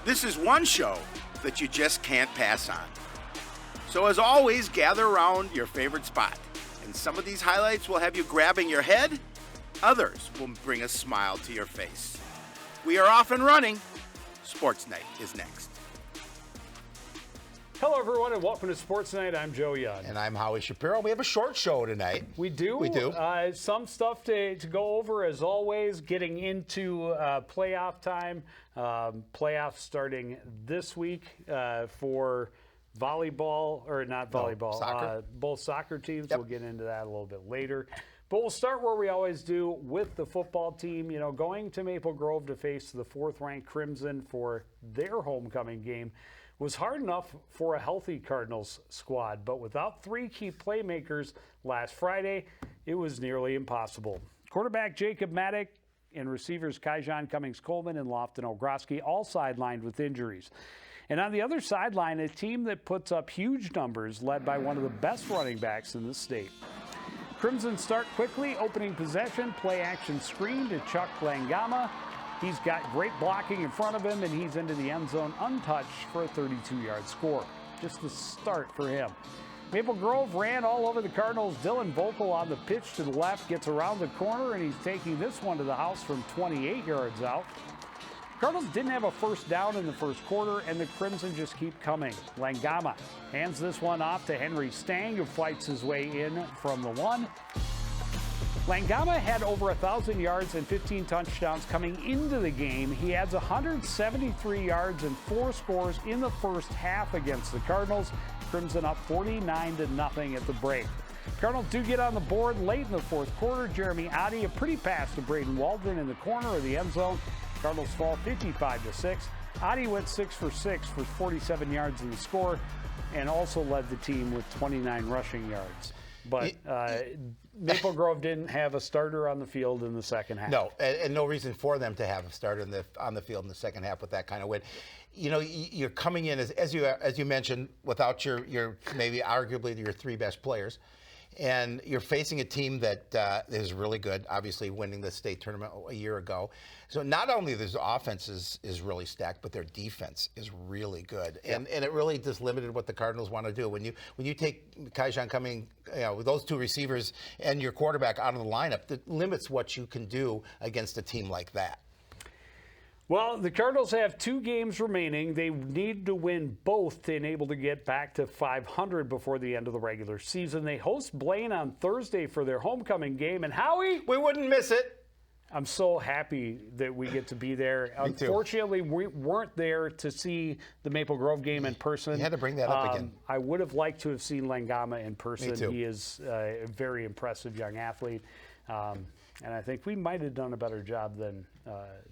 This is one show that you just can't pass on. So as always, gather around your favorite spot. And some of these highlights will have you grabbing your head. Others will bring a smile to your face. We are off and running. Sports Night is next. Hello, everyone, and welcome to Sports Night. I'm Joe Young. And I'm Howie Shapiro. We have a short show tonight. We do. Some stuff to go over, as always, getting into playoff time. Playoffs starting this week for volleyball, or not volleyball, soccer. Both soccer teams. Yep. We'll get into that a little bit later. But we'll start where we always do, with the football team. You know, going to Maple Grove to face the 4th-ranked Crimson for their homecoming game was hard enough for a healthy Cardinals squad, but without 3 key playmakers last Friday, it was nearly impossible. Quarterback Jacob Maddock and receivers Kaijon Cummings-Coleman and Lofton Ogroski all sidelined with injuries. And on the other sideline, a team that puts up huge numbers led by one of the best running backs in the state. Crimson start quickly, opening possession, play-action screen to Chuck Langama. He's got great blocking in front of him, and he's into the end zone untouched for a 32-yard score. Just the start for him. Maple Grove ran all over the Cardinals. Dylan Vocal on the pitch to the left, gets around the corner, and he's taking this one to the house from 28 yards out. Cardinals didn't have a first down in the first quarter, and the Crimson just keep coming. Langama hands this one off to Henry Stang, who fights his way in from the 1. Langama had over 1,000 yards and 15 touchdowns coming into the game. He adds 173 yards and 4 scores in the first half against the Cardinals. Crimson up 49-0 at the break. Cardinals do get on the board late in the fourth quarter. Jeremy Oddie, a pretty pass to Braden Waldron in the corner of the end zone. Cardinals fall 55-6. Oddie went 6 for 6 for 47 yards in the score and also led the team with 29 rushing yards. But Maple Grove didn't have a starter on the field in the second half. No, and no reason for them to have a starter on the field in the second half with that kind of win. You know, you're coming in, as you mentioned, without your maybe arguably your 3 best players. And you're facing a team that is really good, obviously winning the state tournament a year ago. So not only their offense is really stacked, but their defense is really good. Yeah. And it really just limited what the Cardinals want to do. When you take Kaijon Cummings, with those 2 receivers and your quarterback out of the lineup, that limits what you can do against a team like that. Well, the Cardinals have 2 games remaining. They need to win both to enable to get back to 500 before the end of the regular season. They host Blaine on Thursday for their homecoming game. And Howie, we wouldn't miss it. I'm so happy that we get to be there. Unfortunately, we weren't there to see the Maple Grove game in person. You had to bring that up again. I would have liked to have seen Langama in person. Me too. He is a very impressive young athlete. And I think we might have done a better job than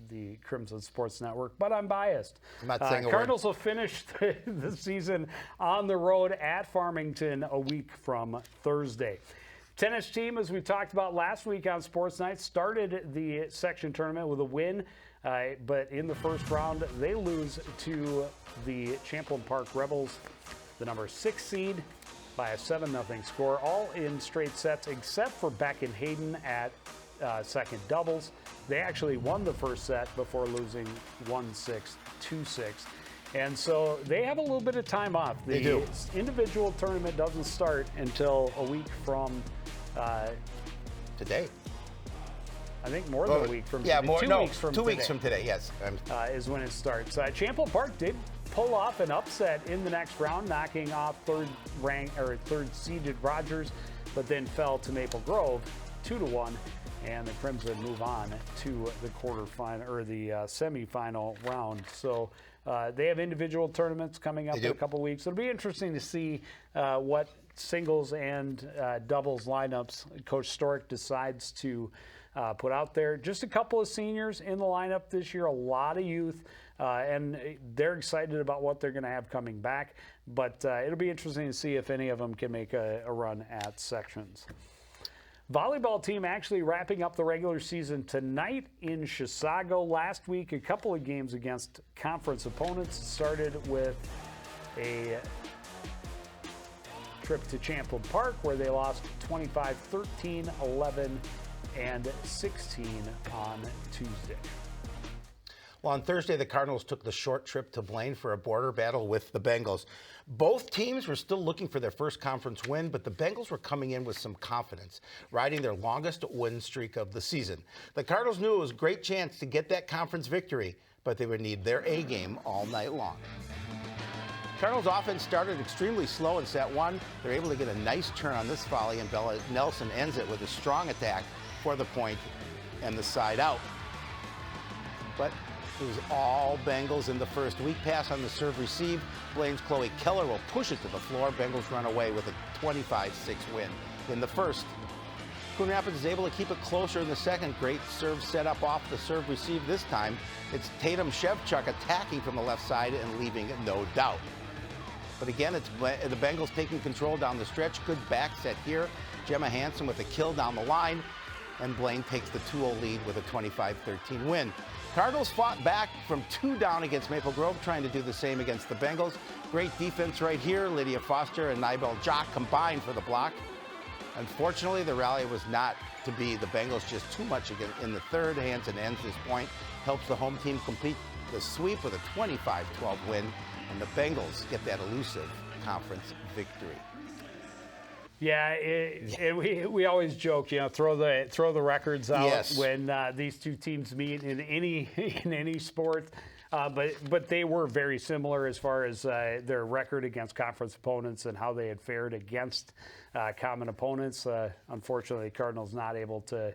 the Crimson Sports Network, but I'm biased. I'm not saying Cardinals will finish the season on the road at Farmington a week from Thursday. Tennis team, as we talked about last week on Sports Night, started the section tournament with a win, but in the first round, they lose to the Champlain Park Rebels, the number 6 seed, by a 7-0 score, all in straight sets except for Beck and Hayden at second doubles. They actually won the first set before losing 1-6, 2-6. And so they have a little bit of time off. They do. Individual tournament doesn't start until a week from today. I think more than a week from today. Yeah, 2 weeks from 2 weeks from today, yes. Is when it starts. Champlain Park did pull off an upset in the next round, knocking off third-seeded Rogers, but then fell to Maple Grove 2-1, and the Crimson move on to the quarterfinal or the semifinal round. So they have individual tournaments coming up in a couple weeks. It'll be interesting to see what singles and doubles lineups Coach Stork decides to put out there. Just a couple of seniors in the lineup this year, a lot of youth, and they're excited about what they're going to have coming back. But it'll be interesting to see if any of them can make a run at sections. Volleyball team actually wrapping up the regular season tonight in Chisago. Last week, a couple of games against conference opponents. Started with a trip to Champlain Park where they lost 25-13, 11, and 16 on Tuesday. Well, on Thursday, the Cardinals took the short trip to Blaine for a border battle with the Bengals. Both teams were still looking for their first conference win, but the Bengals were coming in with some confidence, riding their longest win streak of the season. The Cardinals knew it was a great chance to get that conference victory, but they would need their A game all night long. Cardinals offense started extremely slow in set one. They're able to get a nice turn on this volley, and Bella Nelson ends it with a strong attack for the point and the side out. But it was all Bengals in the first. Weak pass on the serve receive. Blaine's Chloe Keller will push it to the floor. Bengals run away with a 25-6 win in the first. Coon Rapids is able to keep it closer in the second. Great serve set up off the serve receive this time. It's Tatum Shevchuk attacking from the left side and leaving no doubt. But again, it's the Bengals taking control down the stretch. Good back set here. Gemma Hansen with a kill down the line. And Blaine takes the 2-0 lead with a 25-13 win. Cardinals fought back from 2 down against Maple Grove, trying to do the same against the Bengals. Great defense right here. Lydia Foster and Nibel Jock combined for the block. Unfortunately, the rally was not to be. The Bengals just too much again in the third. Hansen ends this point, helps the home team complete the sweep with a 25-12 win, and the Bengals get that elusive conference victory. Yeah, we always joke, throw the records out Yes. when these two teams meet in any sport. But they were very similar as far as their record against conference opponents and how they had fared against common opponents. Unfortunately, Cardinals not able to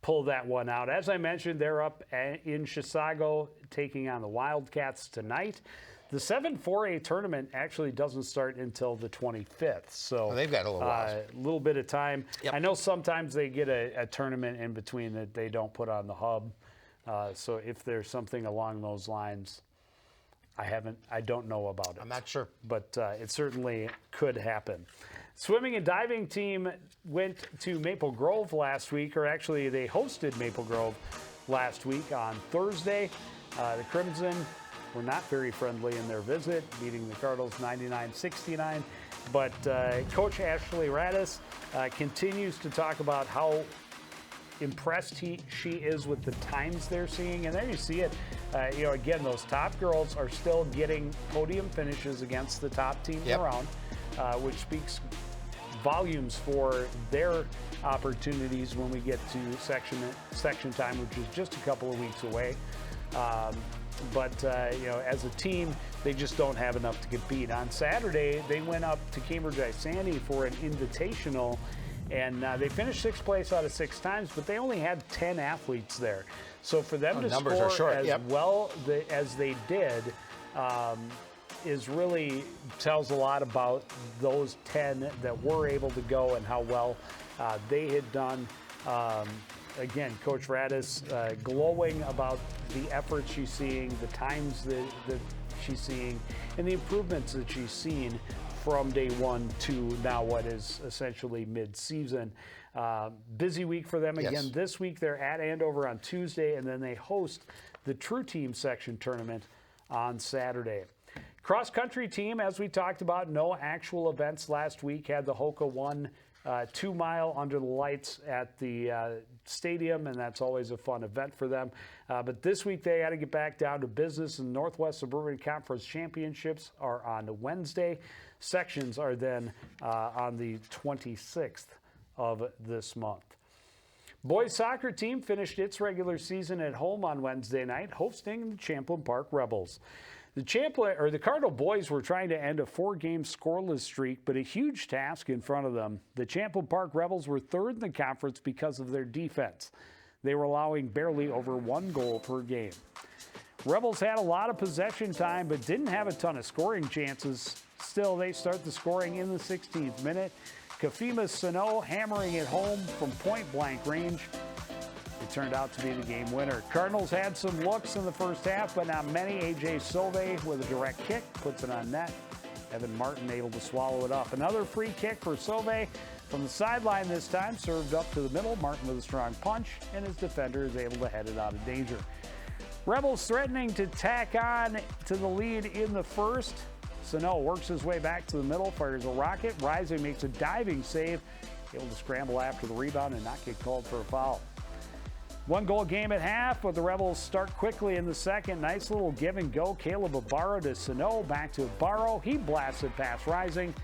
pull that one out. As I mentioned, they're up in Chisago taking on the Wildcats tonight. The 7-4A tournament actually doesn't start until the 25th, so they've got a little while. A little bit of time. Yep. I know sometimes they get a tournament in between that they don't put on the hub. So if there's something along those lines, I don't know about it. I'm not sure. But it certainly could happen. Swimming and diving team went to Maple Grove last week, or actually they hosted Maple Grove last week on Thursday. The Crimson were not very friendly in their visit, beating the Cardinals 99-69. But Coach Ashley Radis continues to talk about how impressed she is with the times they're seeing. And there you see it. Again, those top girls are still getting podium finishes against the top teams around, which speaks volumes for their opportunities when we get to section time, which is just a couple of weeks away. But as a team, they just don't have enough to compete. On Saturday, they went up to Cambridge Isani for an invitational, and they finished 6th place out of 6 times, but they only had 10 athletes there. So for them to score as well as they did is really tells a lot about those 10 that were able to go and how well they had done. Again, Coach Radis glowing about the effort she's seeing, the times that she's seeing, and the improvements that she's seen from day one to now what is essentially mid-season. Busy week for them again. This week they're at Andover on Tuesday, and then they host the True Team section tournament on Saturday. Cross-country team, as we talked about, no actual events last week. Had the Hoka 1 2-mile under the lights at the stadium, and that's always a fun event for them. But this week they had to get back down to business, and Northwest Suburban Conference Championships are on Wednesday. Sections are then on the 26th of this month. Boys soccer team finished its regular season at home on Wednesday night, hosting the Champlin Park Rebels. The Cardinal boys were trying to end a 4-game scoreless streak, but a huge task in front of them. The Champlin Park Rebels were 3rd in the conference because of their defense. They were allowing barely over 1 goal per game. Rebels had a lot of possession time, but didn't have a ton of scoring chances. Still, they start the scoring in the 16th minute. Kafima Sano hammering it home from point-blank range. It turned out to be the game winner. Cardinals had some looks in the first half, but not many. A.J. Sauve with a direct kick puts it on net. Evan Martin able to swallow it up. Another free kick for Sauve from the sideline this time, served up to the middle. Martin with a strong punch, and his defender is able to head it out of danger. Rebels threatening to tack on to the lead in the first. Sano works his way back to the middle, fires a rocket. Rising makes a diving save, able to scramble after the rebound and not get called for a foul. One-goal game at half, but the Rebels start quickly in the second. Nice little give and go. Caleb Abaro to Sano, back to Abaro. He blasted past Rising.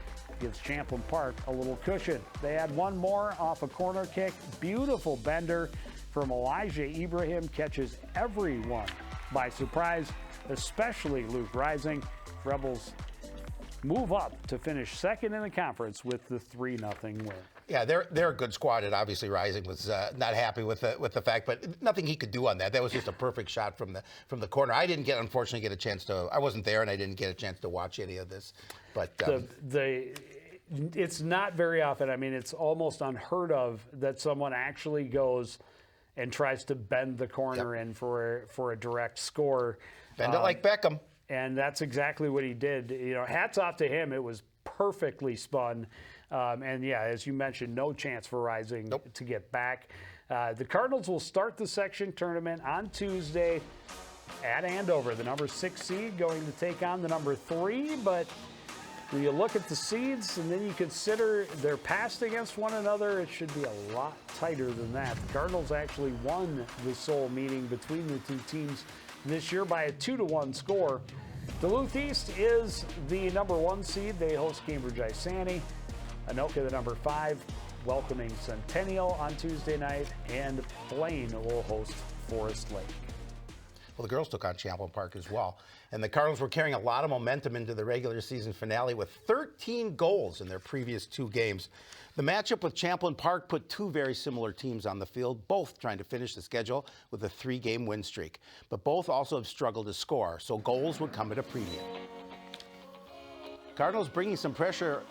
Gives Champlin Park a little cushion. They had one more off a corner kick. Beautiful bender from Elijah Ibrahim. Catches everyone by surprise, especially Luke Rising. Rebels move up to finish second in the conference with the 3-0 win. Yeah, they're a good squad, and obviously Rising was not happy with the fact, but nothing he could do on that. That was just a perfect shot from the corner. I didn't unfortunately get a chance to. I wasn't there, and I didn't get a chance to watch any of this. But it's not very often. I mean, it's almost unheard of that someone actually goes and tries to bend the corner in for a direct score. Bend it like Beckham. And that's exactly what he did. You know, hats off to him. It was perfectly spun. And yeah, as you mentioned, no chance for Rising to get back. The Cardinals will start the section tournament on Tuesday at Andover, the number 6 seed, going to take on the number 3. But when you look at the seeds and then you consider they're passed against one another, it should be a lot tighter than that. The Cardinals actually won the sole meeting between the two teams this year by a 2-1 score. Duluth East is the number 1 seed. They host Cambridge Isani. Anoka, the number 5, welcoming Centennial on Tuesday night, and Blaine will host Forest Lake. Well, the girls took on Champlin Park as well, and the Cardinals were carrying a lot of momentum into the regular season finale with 13 goals in their previous 2 games. The matchup with Champlin Park put 2 very similar teams on the field, both trying to finish the schedule with a 3-game win streak, but both also have struggled to score, so goals would come at a premium. Cardinals bringing some pressure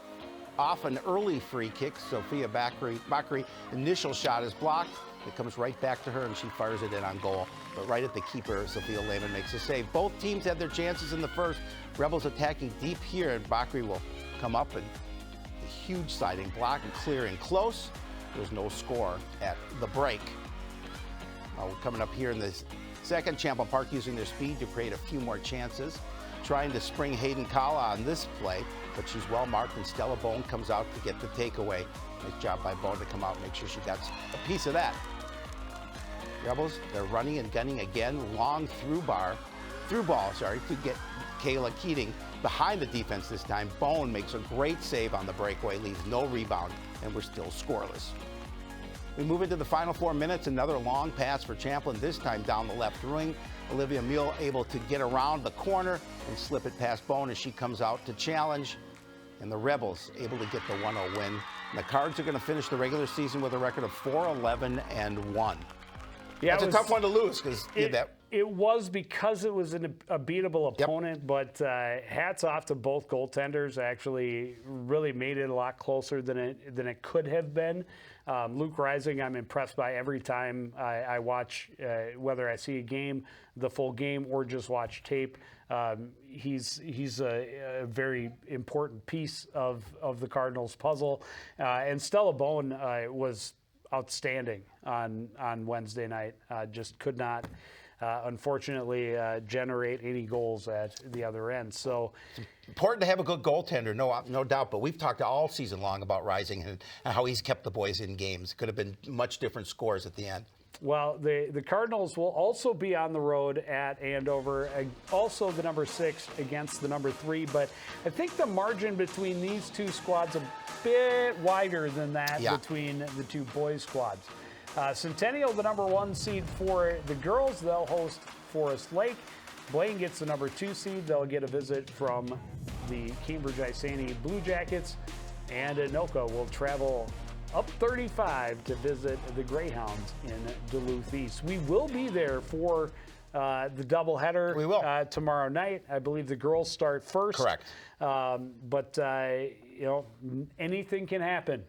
off an early free kick. Sophia Bakri initial shot is blocked. It comes right back to her, and she fires it in on goal. But right at the keeper, Sophia Lehman makes a save. Both teams had their chances in the first. Rebels attacking deep here, and Bakri will come up, and a huge sliding block and clear in close. There's no score at the break. Coming up here in the second, Champlin Park using their speed to create a few more chances. Trying to spring Hayden Kala on this play, but she's well marked, and Stella Bone comes out to get the takeaway. Nice job by Bone to come out and make sure she got a piece of that. Rebels, they're running and gunning again. Long through ball, to get Kayla Keating behind the defense this time. Bone makes a great save on the breakaway, leaves no rebound, and we're still scoreless. We move into the final 4 minutes. Another long pass for Champlin, this time down the left wing. Olivia Mule able to get around the corner and slip it past Bone as she comes out to challenge. And the Rebels able to get the 1-0 win. And the Cards are going to finish the regular season with a record of 4-11-1. Yeah, that's a tough one to lose because it was because it was a beatable opponent, but hats off to both goaltenders. Actually, really made it a lot closer than it could have been. Luke Rising, I'm impressed by every time I watch, whether I see a game, the full game, or just watch tape. He's a very important piece of the Cardinals' puzzle. And Stella Bone was outstanding on Wednesday night. Just could not, unfortunately, generate any goals at the other end. So it's important to have a good goaltender, no doubt. But we've talked all season long about Rising and how he's kept the boys in games. Could have been much different scores at the end. Well, the Cardinals will also be on the road at Andover, also the number 6 against the number 3. But I think the margin between these two squads a bit wider than that between the two boys squads. Centennial, the number 1 seed for the girls, they'll host Forest Lake. Blaine gets the number 2 seed. They'll get a visit from the Cambridge Isani Blue Jackets. And Anoka will travel up 35 to visit the Greyhounds in Duluth East. We will be there for the doubleheader. We will. Tomorrow night. I believe the girls start first. Correct. But anything can happen.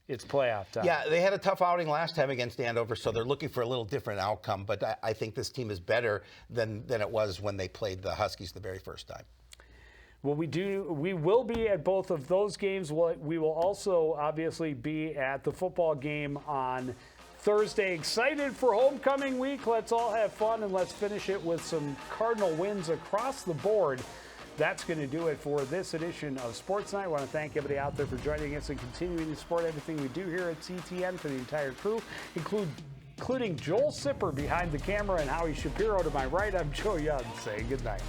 It's playoff time. Yeah, they had a tough outing last time against Andover, so they're looking for a little different outcome. But I think this team is better than it was when they played the Huskies the very first time. Well, we will be at both of those games. We will also obviously be at the football game on Thursday. Excited for homecoming week. Let's all have fun, and let's finish it with some Cardinal wins across the board. That's going to do it for this edition of Sports Night. I want to thank everybody out there for joining us and continuing to support everything we do here at CTN. For the entire crew, including Joel Sipper behind the camera and Howie Shapiro to my right. I'm Joe Young saying good night.